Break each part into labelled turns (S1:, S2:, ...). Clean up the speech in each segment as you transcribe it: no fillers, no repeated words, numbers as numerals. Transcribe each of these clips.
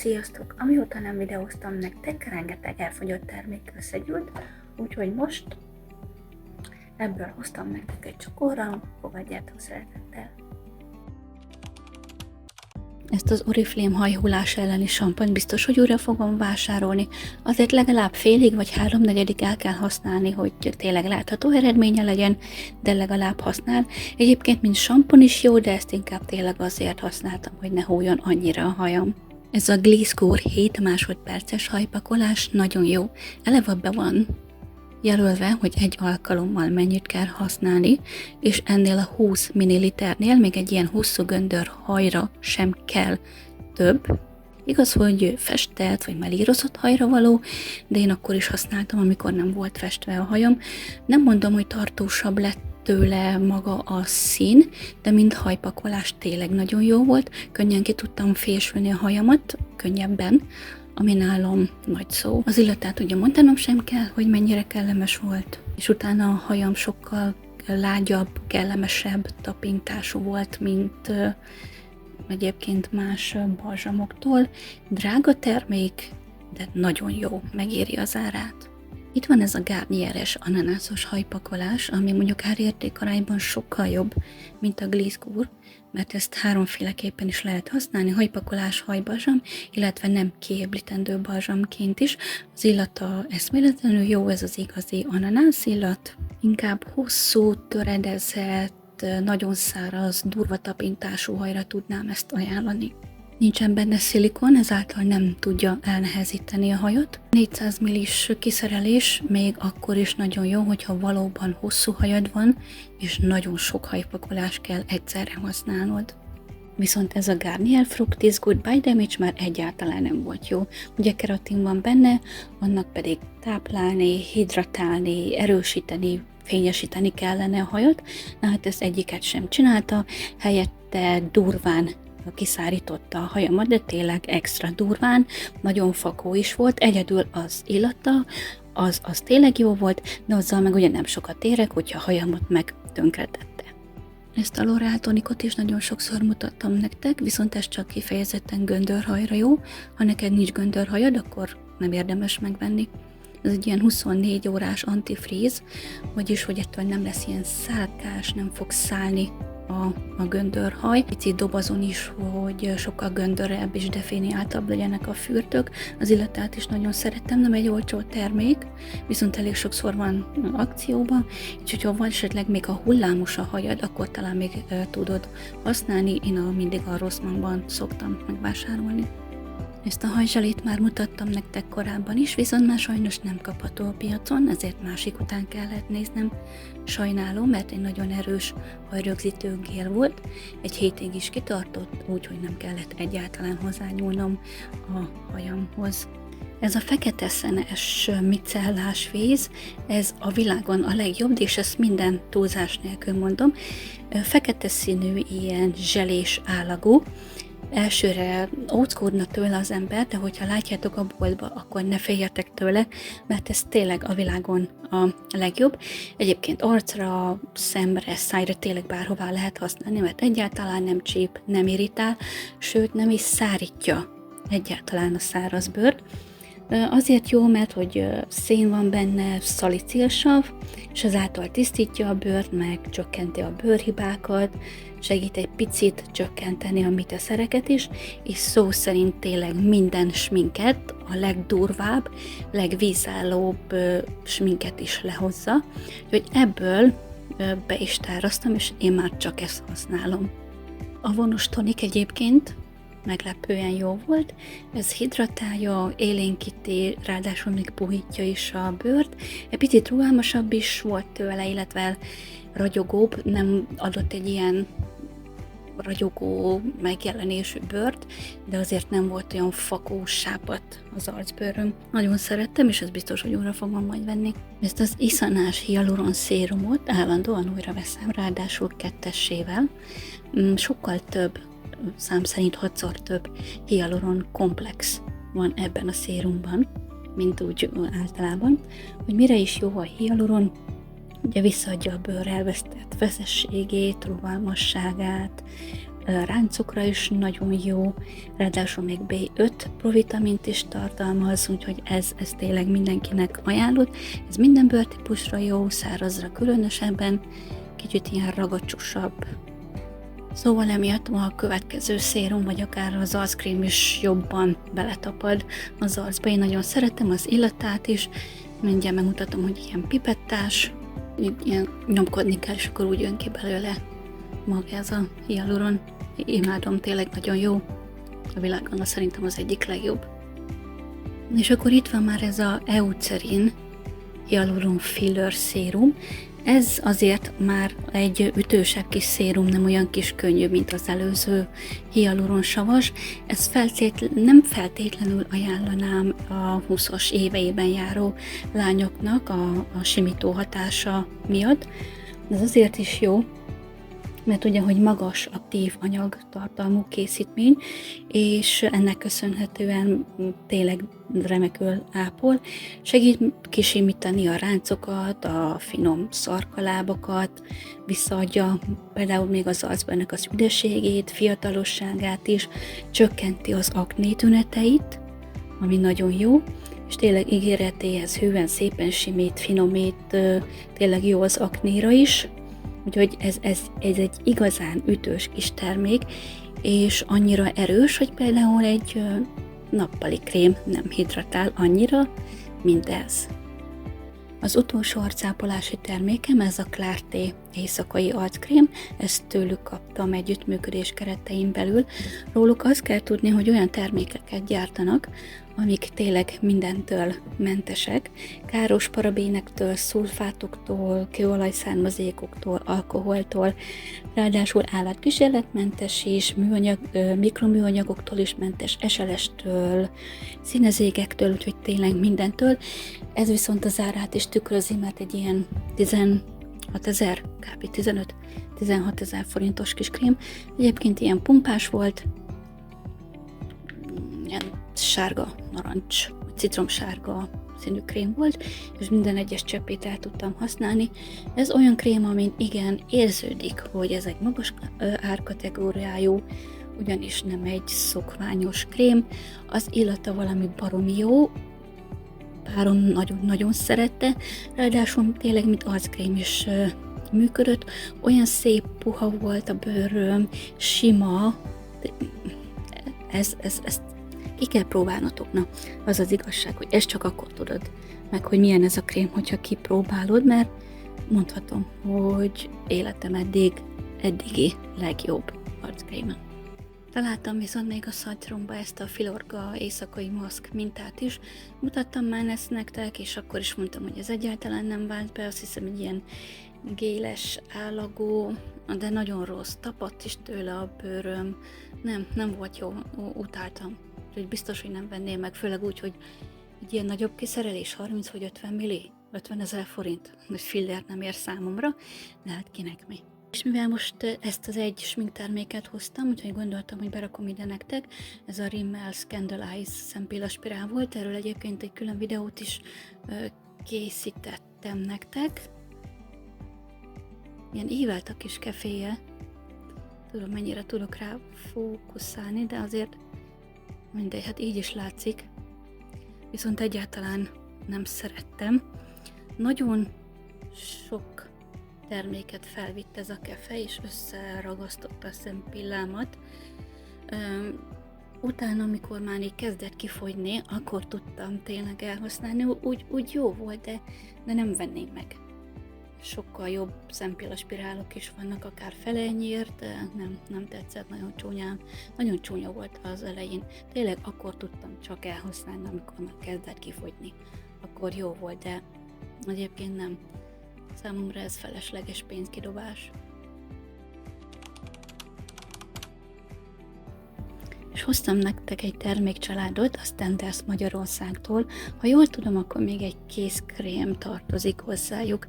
S1: Sziasztok! Amióta nem videóztam nektek, rengeteg elfogyott termék összegyűlt, úgyhogy most ebből hoztam nektek egy csokorra, fogadjátok szeretettel! Ezt az Oriflame hajhullás elleni sampont biztos, hogy újra fogom vásárolni, azért legalább félig vagy háromnegyedik el kell használni, hogy tényleg látható eredménye legyen, de legalább használ. Egyébként mint sampon is jó, de ezt inkább tényleg azért használtam, hogy ne hújjon annyira a hajam. Ez a Gliscore 7 másodperces hajpakolás nagyon jó. Eleve be van jelölve, hogy egy alkalommal mennyit kell használni, és ennél a 20 ml-nél még egy ilyen hosszú göndör hajra sem kell több. Igaz, hogy festett vagy melírozott hajra való, de én akkor is használtam, amikor nem volt festve a hajam. Nem mondom, hogy tartósabb lett tőle maga a szín, de mint hajpakolás tényleg nagyon jó volt. Könnyen ki tudtam fésülni a hajamat, könnyebben, ami nálam nagy szó. Az illatát ugye mondanom sem kell, hogy mennyire kellemes volt, és utána a hajam sokkal lágyabb, kellemesebb tapintású volt, mint egyébként más balzsamoktól. Drága termék, de nagyon jó, megéri az árát. Itt van ez a Garnieres ananászos hajpakolás, ami mondjuk árértékarányban sokkal jobb, mint a Gliscore, mert ezt háromféleképpen is lehet használni, hajpakolás, hajbalzsam, illetve nem kiéblítendő balzsamként is. Az illata eszméletlenül jó, ez az igazi ananász illat, inkább hosszú, töredezett, nagyon száraz, durva tapintású hajra tudnám ezt ajánlani. Nincsen benne szilikon, ezáltal nem tudja elnehezíteni a hajat. 400 ml-s kiszerelés még akkor is nagyon jó, hogyha valóban hosszú hajad van, és nagyon sok hajpakolás kell egyszerre használnod. Viszont ez a Garnier Fructis Goodbye Damage már egyáltalán nem volt jó. Ugye keratin van benne, annak pedig táplálni, hidratálni, erősíteni, fényesíteni kellene a hajat. Na hát ezt egyiket sem csinálta, helyette durván kiszárította a hajamat, de tényleg extra durván, nagyon fakó is volt, egyedül az illata, az tényleg jó volt, de azzal meg ugye nem sokat érek, hogyha a hajamat meg tönkretette. Ezt a L'Oréal tonikot is nagyon sokszor mutattam nektek, viszont ez csak kifejezetten göndörhajra jó, ha neked nincs göndörhajad, akkor nem érdemes megvenni. Ez egy ilyen 24 órás antifríz, vagyis hogy ettől nem lesz ilyen szálkás, nem fog szállni a göndörhaj. Picit dobozon is, hogy sokkal göndörebb és definiáltabb legyenek a fürtök. Az illatát is nagyon szerettem, nem egy olcsó termék, viszont elég sokszor van akcióban, és hogyha van esetleg még a hullámos a hajad, akkor talán még tudod használni. Én mindig a Rossmannban szoktam megvásárolni. Ezt a hajzselét már mutattam nektek korábban is, viszont már sajnos nem kapható a piacon, ezért másik után kellett néznem. Sajnálom, mert egy nagyon erős hajrögzítő gél volt, egy hétig is kitartott, úgyhogy nem kellett egyáltalán hozzányúlnom a hajamhoz. Ez a fekete szenes micellás víz, ez a világon a legjobb, és ezt minden túlzás nélkül mondom. Fekete színű, ilyen zselés állagú. Elsőre óckodna tőle az ember, de hogyha látjátok a boltba, akkor ne féljetek tőle, mert ez tényleg a világon a legjobb. Egyébként arcra, szemre, szájra tényleg bárhová lehet használni, mert egyáltalán nem csíp, nem irritál, sőt nem is szárítja egyáltalán a száraz bőrt. Azért jó, mert hogy szén van benne, szalicilsav, és ezáltal tisztítja a bőrt, meg csökkenti a bőrhibákat, segít egy picit csökkenteni a miteszereket is, és szó szerint tényleg minden sminket, a legdurvább, legvízállóbb sminket is lehozza. Úgyhogy ebből be is tárasztam, és én már csak ezt használom. A vonós tonik egyébként meglepően jó volt, ez hidratálja, élénkíti, ráadásul még puhítja is a bőrt. Egy picit rugalmasabb is volt tőle, illetve ragyogóbb, nem adott egy ilyen ragyogó megjelenésű bőrt, de azért nem volt olyan fakó, sápadt az arcbőröm. Nagyon szerettem, és ez biztos, hogy újra fogom majd venni. Ezt az iszanás hialuron szérumot állandóan újra veszem, ráadásul 2-essével. Sokkal több, szám szerint 6-szor több hialuron komplex van ebben a szérumban, mint úgy általában. Hogy mire is jó a hialuron, ugye visszaadja a bőr elvesztett feszességét, rugalmasságát, ráncokra is nagyon jó, ráadásul még B5 provitamint is tartalmaz, úgyhogy ez tényleg mindenkinek ajánlott. Ez minden bőrtípusra jó, szárazra különösebben, kicsit ilyen ragacsosabb. Szóval emiatt a következő szérum, vagy akár az arckrém is jobban beletapad az arcba. Én nagyon szeretem az illatát is, mindjárt megmutatom, hogy ilyen pipettás, ilyen nyomkodni kell, és akkor úgy jön ki belőle maga ez a hialuron. Imádom, tényleg nagyon jó. A világon szerintem az egyik legjobb. És akkor itt van már ez a Eucerin Hyaluron Filler szérum. Ez azért már egy ütősebb kis szérum, nem olyan kis könnyű, mint az előző hialuron savas. Ez nem feltétlenül ajánlanám a 20-as éveiben járó lányoknak a simító hatása miatt. Ez azért is jó, mert ugye, hogy magas aktív anyag tartalmú készítmény, és ennek köszönhetően tényleg remekül ápol, segít kisimítani a ráncokat, a finom szarkalábakat, visszaadja például még az arcban az üdességét, fiatalosságát is, csökkenti az akné tüneteit, ami nagyon jó, és tényleg ígéretéhez hűen szépen simít, finomít, tényleg jó az aknéra is. Úgyhogy ez egy igazán ütős kis termék, és annyira erős, hogy például egy nappali krém nem hidratál annyira, mint ez. Az utolsó arcápolási termékem ez a Clarté éjszakai arckrém, ezt tőlük kaptam együttműködés keretein belül. Róluk azt kell tudni, hogy olyan termékeket gyártanak, amik tényleg mindentől mentesek, káros parabénektől, szulfátoktól, kőolajszármazékoktól, alkoholtól, ráadásul állatkísérletmentes is, mikroműanyagoktól is mentes, eselestől, színezékektől, úgyhogy tényleg mindentől. Ez viszont az árát is tükrözi, mert egy ilyen 16 000, kb. 15-16 000 forintos kis krém. Egyébként ilyen pumpás volt, ilyen sárga, narancs, citromsárga színű krém volt, és minden egyes cseppét el tudtam használni. Ez olyan krém, amin igen érződik, hogy ez egy magas árkategóriájú, ugyanis nem egy szokványos krém. Az illata valami baromi jó, párom nagyon-nagyon szerette, ráadásul tényleg mint arckrém is működött, olyan szép puha volt a bőröm, sima, ezt ki kell próbálnotok. Na, az az igazság, hogy ezt csak akkor tudod meg, hogy milyen ez a krém, hogyha kipróbálod, mert mondhatom, hogy életem eddigi legjobb arckréme. Találtam viszont még a szatyromba ezt a Filorga éjszakai maszk mintát is. Mutattam már ezt nektek, és akkor is mondtam, hogy ez egyáltalán nem vált be, azt hiszem, egy ilyen géles állagú, de nagyon rossz, tapadt is tőle a bőröm, nem volt jó, utáltam. Úgyhogy biztos, hogy nem venném meg, főleg úgy, hogy egy ilyen nagyobb kiszerelés, 30 vagy 50 milli, 50 000 forint, hogy fillért nem ér számomra, de hát kinek mi. És mivel most ezt az egy sminkterméket hoztam, úgyhogy gondoltam, hogy berakom ide nektek, ez a Rimmel Scandal Eyes szempillaspirál volt, erről egyébként egy külön videót is készítettem nektek. Ilyen ívelt a kis keféje, tudom mennyire tudok rá fókuszálni, de azért mindegy, hát így is látszik, viszont egyáltalán nem szerettem. Nagyon sok terméket felvitt ez a kefe, és összeragasztotta a szempillámat. Utána, amikor már így kezdett kifogyni, akkor tudtam tényleg elhasználni, úgy jó volt, de nem venném meg. Sokkal jobb szempillaspirálok is vannak, akár fele ennyiért, de nem tetszett, nagyon csúnya volt az elején. Tényleg akkor tudtam csak elhasználni, amikor már kezdett kifogyni. Akkor jó volt, de egyébként nem. Számomra ez felesleges pénzkidobás. És hoztam nektek egy termékcsaládot a Standards Magyarországtól. Ha jól tudom, akkor még egy kézkrém tartozik hozzájuk.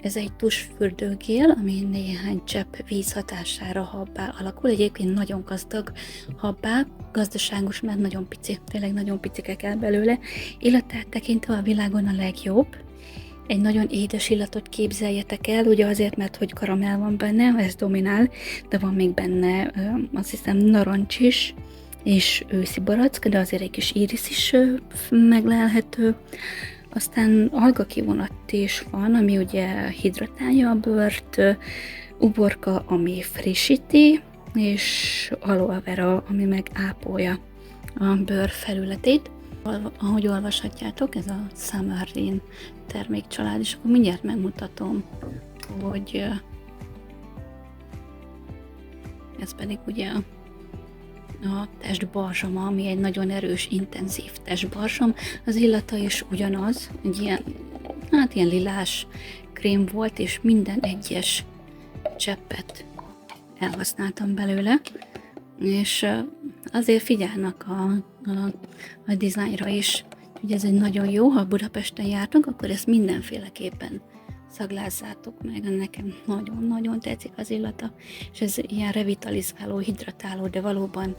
S1: Ez egy tusfürdőgél, ami néhány csepp víz hatására habbá alakul. Egyébként nagyon gazdag habbá, gazdaságos, mert nagyon pici, tényleg nagyon picike kell belőle. Illatát tekintve a világon a legjobb, egy nagyon édes illatot képzeljetek el, ugye azért, mert hogy karamell van benne, ez dominál, de van még benne azt hiszem narancs is, és őszi barack, de azért egy kis íris is meglelhető. Aztán algakivonat is van, ami ugye hidratálja a bőrt, uborka, ami frissíti, és aloe vera, ami meg ápolja a bőr felületét. Ahogy olvashatjátok, ez a Summer Rain termékcsalád, és akkor mindjárt megmutatom, hogy ez pedig ugye a testbalzsama, ami egy nagyon erős, intenzív testbalzsam. Az illata is ugyanaz, egy ilyen lilás krém volt, és minden egyes cseppet elhasználtam belőle, és azért figyelnek a dizájnra is. Ugye ez egy nagyon jó, ha Budapesten jártunk, akkor ezt mindenféleképpen szaglázzátok meg, nekem nagyon-nagyon tetszik az illata, és ez ilyen revitalizáló, hidratáló, de valóban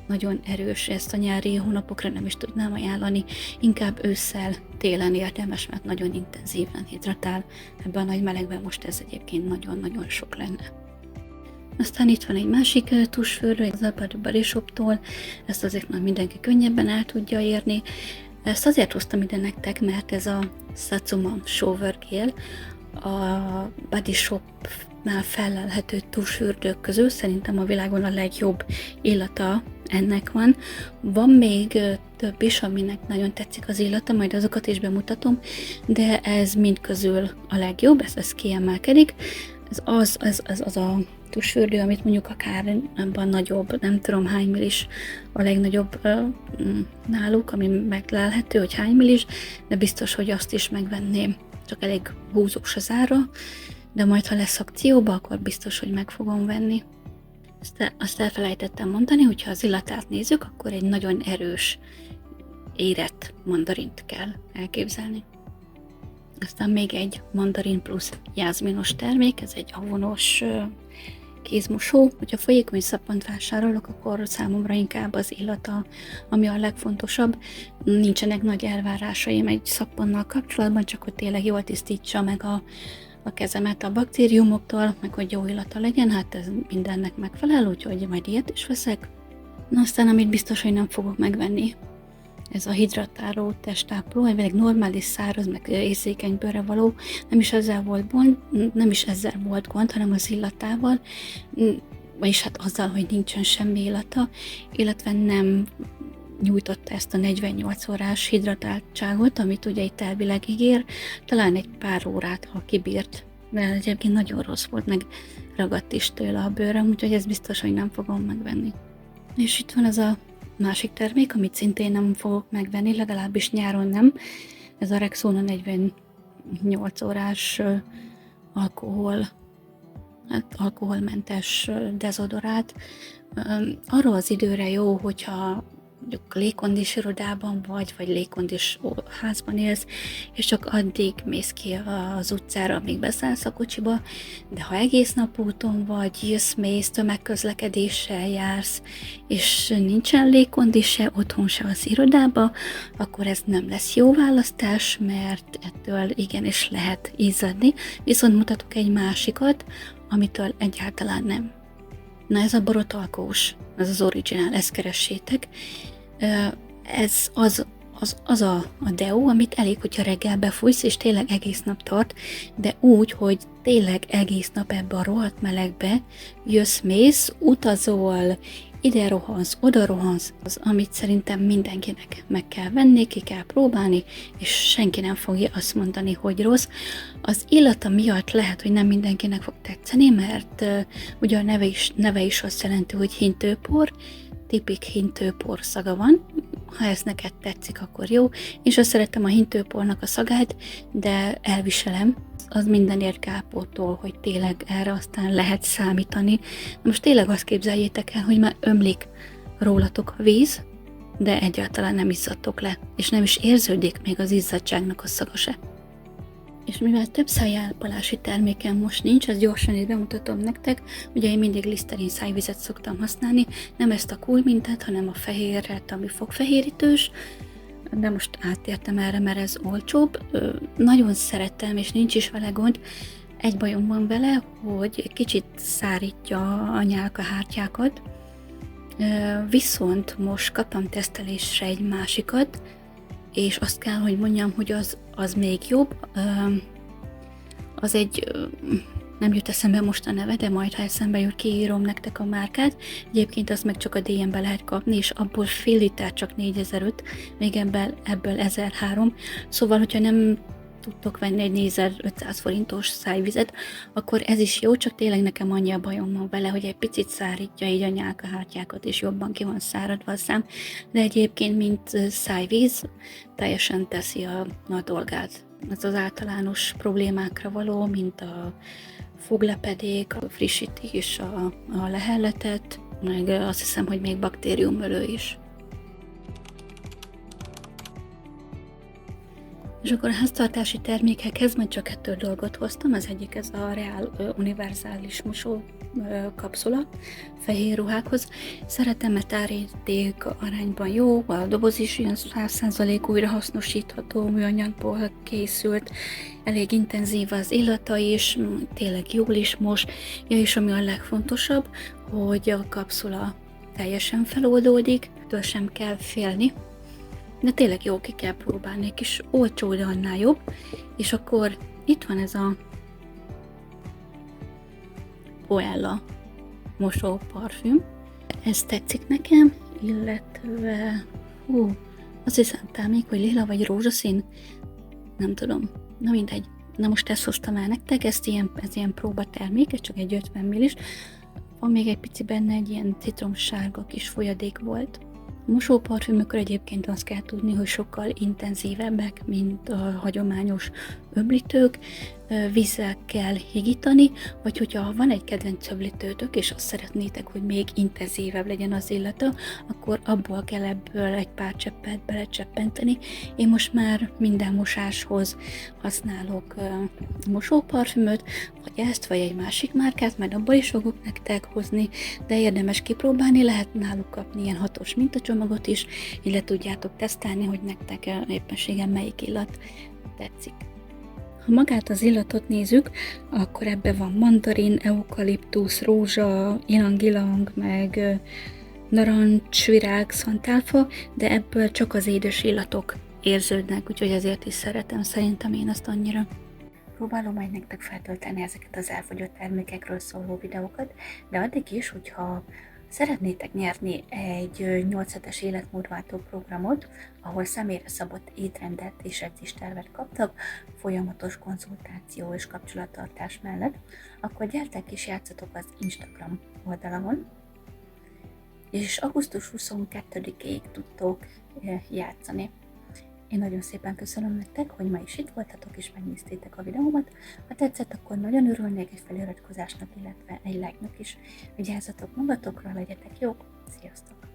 S1: nagyon erős, ezt a nyári hónapokra nem is tudnám ajánlani, inkább ősszel, télen érdemes, mert nagyon intenzíven hidratál, ebben a nagy melegben most ez egyébként nagyon-nagyon sok lenne. Aztán itt van egy másik tusfürdő, az Urban Body Shop-tól, ezt azért már mindenki könnyebben el tudja érni. Ezt azért hoztam ide nektek, mert ez a Satsuma Shower Gel a Body Shop-nál fellelhető tusfürdők közül szerintem a világon a legjobb illata ennek van. Van még több is, aminek nagyon tetszik az illata, majd azokat is bemutatom, de ez mind közül a legjobb, ez kiemelkedik. Ez az a tusfürdő, amit mondjuk akár abban nagyobb, nem tudom hány millis a legnagyobb náluk, ami meglelhető, hogy hány millis, de biztos, hogy azt is megvenném. Csak elég húzós az ára, de majd ha lesz akcióba, akkor biztos, hogy meg fogom venni. Azt elfelejtettem mondani, hogyha az illatát nézzük, akkor egy nagyon erős, érett mandarint kell elképzelni. Aztán még egy mandarin plusz jázminos termék, ez egy avonos kézmosó. Hogyha folyékony szappant vásárolok, akkor számomra inkább az illata, ami a legfontosabb. Nincsenek nagy elvárásaim egy szappannal kapcsolatban, csak hogy tényleg jól tisztítsa meg a kezemet a baktériumoktól, meg hogy jó illata legyen, hát ez mindennek megfelel, úgyhogy majd ilyet is veszek. Na aztán, amit biztos, hogy nem fogok megvenni, ez a hidratáló testápoló, egy normális száraz, meg érzékeny bőrre való, nem is ezzel volt gond, hanem az illatával, vagyis hát azzal, hogy nincsen semmi illata, illetve nem nyújtotta ezt a 48 órás hidratáltságot, amit ugye itt elvileg ígér, talán egy pár órát, ha kibírt, de egyébként nagyon rossz volt, meg ragadt is tőle a bőröm, úgyhogy ez biztos, hogy nem fogom megvenni. És itt van ez a másik termék, amit szintén nem fogok megvenni, legalábbis nyáron nem. Ez a Rexona 48 órás alkoholmentes dezodorát. Arra az időre jó, hogyha mondjuk légkondis irodában vagy légkondis házban élsz, és csak addig mész ki az utcára, amíg beszállsz a kocsiba, de ha egész nap úton vagy, mész, tömegközlekedéssel jársz, és nincsen légkondis se, otthon se az irodába, akkor ez nem lesz jó választás, mert ettől igenis lehet izzadni, viszont mutatok egy másikat, amitől egyáltalán nem. Na ez a borotalkós, ez az originál, ezt keressétek. Ez az a deo, amit elég, hogyha reggel befújsz, és tényleg egész nap tart, de úgy, hogy tényleg egész nap ebbe a rohadt melegbe jössz-mész, utazol, ide rohansz, oda rohansz, az, amit szerintem mindenkinek meg kell venni, ki kell próbálni, és senki nem fogja azt mondani, hogy rossz. Az illata miatt lehet, hogy nem mindenkinek fog tetszeni, mert ugye a neve is azt jelenti, hogy hintőpor, tipik hintőpor szaga van. Ha ez neked tetszik, akkor jó. És azt szeretem a hintőpornak a szagát, de elviselem. Az mindenért kárpótol, hogy tényleg erre aztán lehet számítani. Most tényleg azt képzeljétek el, hogy már ömlik rólatok a víz, de egyáltalán nem izzadtok le, és nem is érződik még az izzadságnak a szaga se. És mivel több szájápolási terméken most nincs, ezt gyorsan itt bemutatom nektek. Ugye én mindig Listerine szájvizet szoktam használni, nem ezt a cool mintát, hanem a fehérret, ami fogfehérítős. de most áttértem erre, mert ez olcsóbb. Nagyon szeretem, és nincs is vele gond. Egy bajom van vele, hogy kicsit szárítja a nyálkahártyákat, viszont most kaptam tesztelésre egy másikat, és azt kell, hogy mondjam, hogy az még jobb. Az egy, nem jut eszembe most a neve, de majd ha eszembe jut, kiírom nektek a márkát. Egyébként azt meg csak a DM-be lehet kapni, és abból fél liter csak 4005, még ebből 1003. Szóval, hogyha nem tudtok venni egy 4500 forintos szájvizet, akkor ez is jó, csak tényleg nekem annyi a bajom van vele, hogy egy picit szárítja így a nyálkahártyákat, és jobban ki van száradva a szám, de egyébként, mint szájvíz, teljesen teszi a dolgát. Ez az általános problémákra való, mint a foglepedék, a frissítés, a lehelletet, meg azt hiszem, hogy még baktériumölő is. És akkor a háztartási termékekhez majd csak 2 dolgot hoztam, az egyik ez a Real univerzális mosó kapszula fehér ruhákhoz. Szeretem, mert árérték arányban jó, a doboz is ilyen 100% újrahasznosítható műanyagból készült, elég intenzív az illata is, tényleg jól is mos, és ami a legfontosabb, hogy a kapszula teljesen feloldódik, től sem kell félni, de tényleg jó, ki kell próbálni, egy kis olcsó, de annál jobb. És akkor itt van ez a Poella mosó parfüm. Ez tetszik nekem, illetve azt hiszem még, hogy lila vagy rózsaszín, nem tudom, na mindegy. Na most ezt hoztam el nektek, ez ilyen próbatermék, ez csak egy 50 millis. Van még egy pici benne, egy ilyen citromsárga kis folyadék volt. A mosóparfümökről egyébként azt kell tudni, hogy sokkal intenzívebbek, mint a hagyományos öblítők, vízzel kell higítani, vagy hogyha van egy kedvenc öblítőtök, és azt szeretnétek, hogy még intenzívebb legyen az illata, akkor abból kell ebből egy pár cseppet belecseppenteni. Én most már minden mosáshoz használok mosóparfümöt, vagy ezt, vagy egy másik márkát, majd abból is fogok nektek hozni, de érdemes kipróbálni, lehet náluk kapni ilyen 6-os mintacsomagot is, így le tudjátok tesztelni, hogy nektek éppenséggel melyik illat tetszik. Ha magát az illatot nézzük, akkor ebben van mandarin, eukaliptusz, rózsa, ilang-ilang, meg narancsvirág, szantálfa, de ebből csak az édes illatok érződnek, úgyhogy ezért is szeretem szerintem én azt annyira. Próbálom majd nektek feltölteni ezeket az elfogyott termékekről szóló videókat, de addig is, hogyha szeretnétek nyerni egy 8 hetes életmódváltó programot, ahol személyre szabott étrendet és edzéstervet kaptak, folyamatos konzultáció és kapcsolattartás mellett, akkor gyertek és játszatok az Instagram oldalamon, és augusztus 22-ig tudtok játszani. Én nagyon szépen köszönöm nektek, hogy ma is itt voltatok és megnéztétek a videómat. Ha tetszett, akkor nagyon örülnék egy feliratkozásnak, illetve egy like-nak is. Vigyázzatok magatokra, legyetek jók! Sziasztok!